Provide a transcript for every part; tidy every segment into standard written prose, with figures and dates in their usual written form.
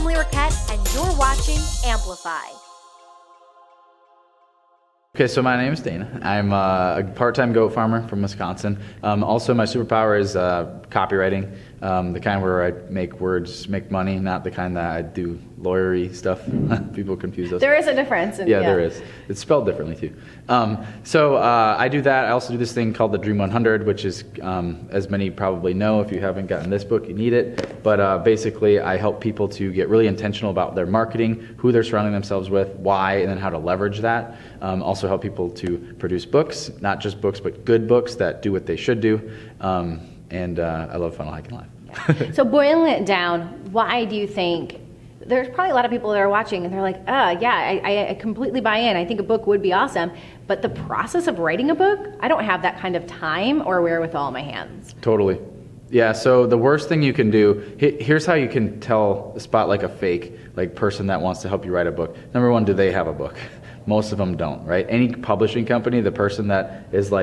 Emily Richett, and you're watching Amplify. Okay, so my name is Dana. I'm a part-time goat farmer from Wisconsin. Also, my superpower is copywriting, the kind where I make words make money, not the kind that I do lawyery stuff. People confuse those. There is a difference. Yeah, there is. It's spelled differently too. So I do that. I also do this thing called the Dream 100, which is, as many probably know, if you haven't gotten this book, you need it. But basically, I help people to get really intentional about their marketing, who they're surrounding themselves with, why, and then how to leverage that. Also help people to produce books, not just books, but good books that do what they should do. And I love funnel hacking live. So boiling it down, why do you think, there's probably a lot of people that are watching and they're like, I completely buy in. I think a book would be awesome. But the process of writing a book, I don't have that kind of time or wherewithal in my hands. Totally. Yeah, so the worst thing you can do, here's how you can spot like a fake person that wants to help you write a book. Number one, do they have a book? Most of them don't, right? Any publishing company, the person that is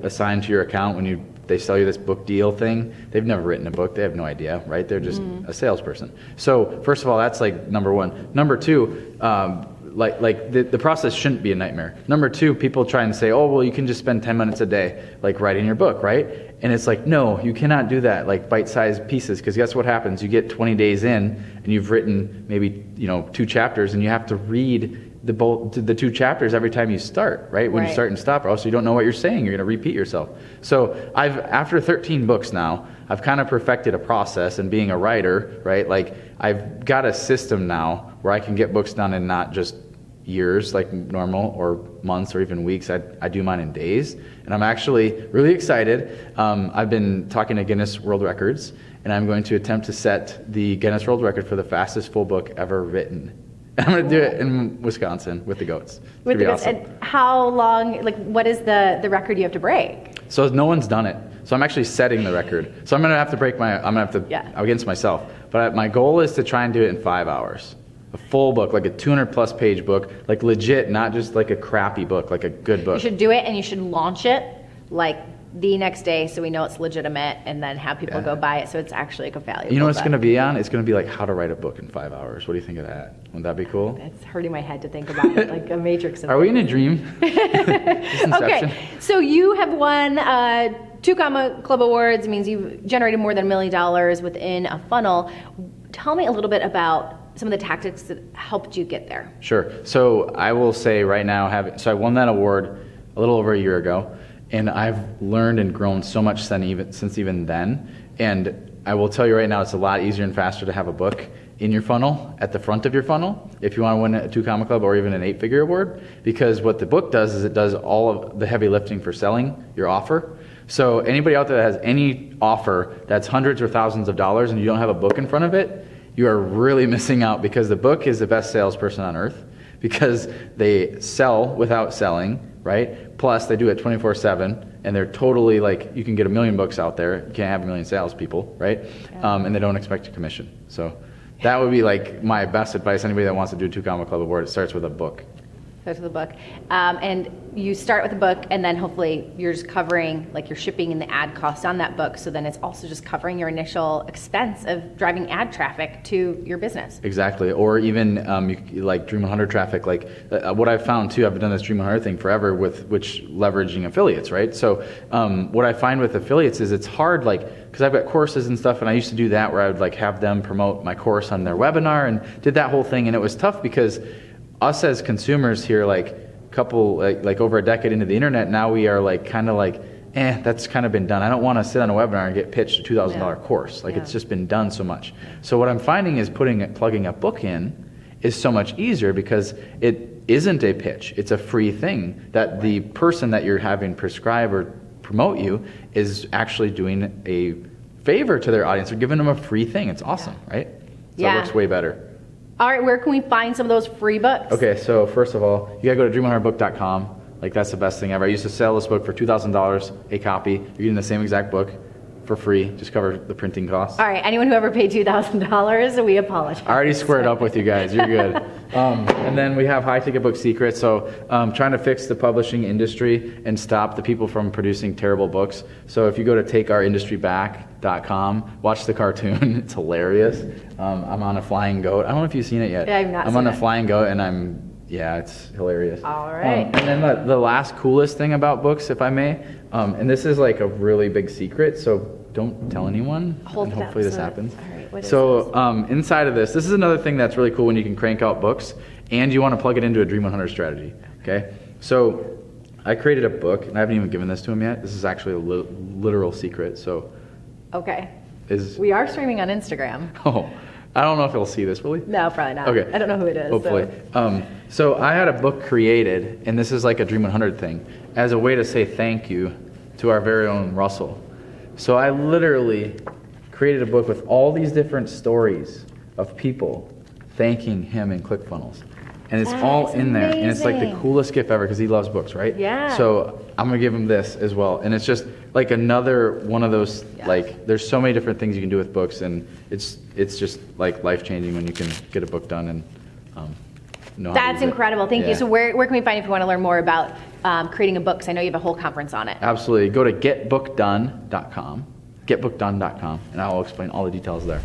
assigned to your account when they sell you this book deal thing, they've never written a book. They have no idea, right? They're just a salesperson. So first of all, that's number one. Number two, the process shouldn't be a nightmare. Number two, people try and say, oh, well, you can just spend 10 minutes a day writing your book, right? And it's no, you cannot do that, bite-sized pieces, because guess what happens? You get 20 days in and you've written maybe 2 chapters and you have to read the 2 chapters every time you start, right? When you start and stop, or else you don't know what you're saying. You're going to repeat yourself. So after 13 books now, I've kind of perfected a process, and being a writer, right? I've got a system now where I can get books done in not just years like normal, or months, or even weeks. I do mine in days, and I'm actually really excited. I've been talking to Guinness World Records, and I'm going to attempt to set the Guinness World Record for the fastest full book ever written. I'm going to do it in Wisconsin with the goats. It's going to be awesome. And how long, what is the record you have to break? So no one's done it. So I'm actually setting the record. So I'm going to have to against myself. But my goal is to try and do it in 5 hours. A full book, a 200 plus page book, legit, not just a crappy book, a good book. You should do it, and you should launch it the next day, so we know it's legitimate, and then have people go buy it, so it's actually a valuable. You know what it's going to be on? It's going to be how to write a book in 5 hours. What do you think of that? Wouldn't that be cool? It's hurting my head to think about it, like a matrix. Are we in a dream? Okay, so you have won 2 Comma Club awards. It means you've generated more than $1 million within a funnel. Tell me a little bit about some of the tactics that helped you get there. Sure. So I will say right now, I won that award a little over a year ago. And I've learned and grown so much since even then. And I will tell you right now, it's a lot easier and faster to have a book in your funnel, at the front of your funnel, if you want to win a 2 Comma Club or even an 8-figure award. Because what the book does is it does all of the heavy lifting for selling your offer. So anybody out there that has any offer that's hundreds or thousands of dollars and you don't have a book in front of it, you are really missing out, because the book is the best salesperson on earth, because they sell without selling, right? Plus, they do it 24/7, and they're totally you can get 1 million books out there. You can't have 1 million salespeople, right? Yeah. And they don't expect a commission. So that would be my best advice. Anybody that wants to do a 2 Comma Club award, it starts with a book. Starts with a book. And you start with a book, and then hopefully you're just covering your shipping and the ad costs on that book. So then it's also just covering your initial expense of driving ad traffic to your business. Exactly. Or even Dream 100 traffic. What I've found too, I've done this Dream 100 thing forever with leveraging affiliates, right? So what I find with affiliates is it's hard, because I've got courses and stuff, and I used to do that where I would have them promote my course on their webinar and did that whole thing. And it was tough because us as consumers here, over a decade into the internet, now we are that's kind of been done. I don't want to sit on a webinar and get pitched a $2,000 course. It's just been done so much. So what I'm finding is plugging a book in is so much easier, because it isn't a pitch. It's a free thing that the person that you're having prescribe or promote you is actually doing a favor to their audience. They're giving them a free thing. It's awesome, right? So it works way better. All right, where can we find some of those free books? Okay, so first of all, you gotta go to dream100book.com. That's the best thing ever. I used to sell this book for $2,000 a copy. You're getting the same exact book for free. Just cover the printing costs. All right, anyone who ever paid $2,000, we apologize. I already squared up with you guys. You're good. And then we have high ticket book secrets. So trying to fix the publishing industry and stop the people from producing terrible books. So if you go to takeourindustryback.com, Derricks.com. Watch the cartoon. It's hilarious. I'm on a flying goat. I don't know if you've seen it yet. Yeah, I've not I'm seen on a it. flying goat, and it's hilarious. All right. And then the last coolest thing about books, if I may, and this is like a really big secret, so don't tell anyone. Hold and it up hopefully this so that- happens. all right, what is So inside of this is another thing that's really cool when you can crank out books, and you want to plug it into a Dream 100 strategy. Okay, so I created a book, and I haven't even given this to him yet. This is actually a literal secret. So Okay. is We are streaming on Instagram. oh, I don't know if he'll see this, will he? No, probably not. Okay. I don't know who it is. Hopefully. So. So I had a book created, and this is like a Dream 100 thing, as a way to say thank you to our very own Russell. So I literally created a book with all these different stories of people thanking him in ClickFunnels. And it's all That's in there, and it's like the amazing. coolest gift ever because he loves books, right? Yeah. So I'm gonna give him this as well, and it's just like another one of those like. There's so many different things you can do with books, and it's just like life changing when you can get a book done and know how to That's use it. incredible. Thank you. Yeah. So where can we find if you want to learn more about creating a book? 'Cause I know you have a whole conference on it. Absolutely. Go to getbookdone.com, getbookdone.com, and I will explain all the details there.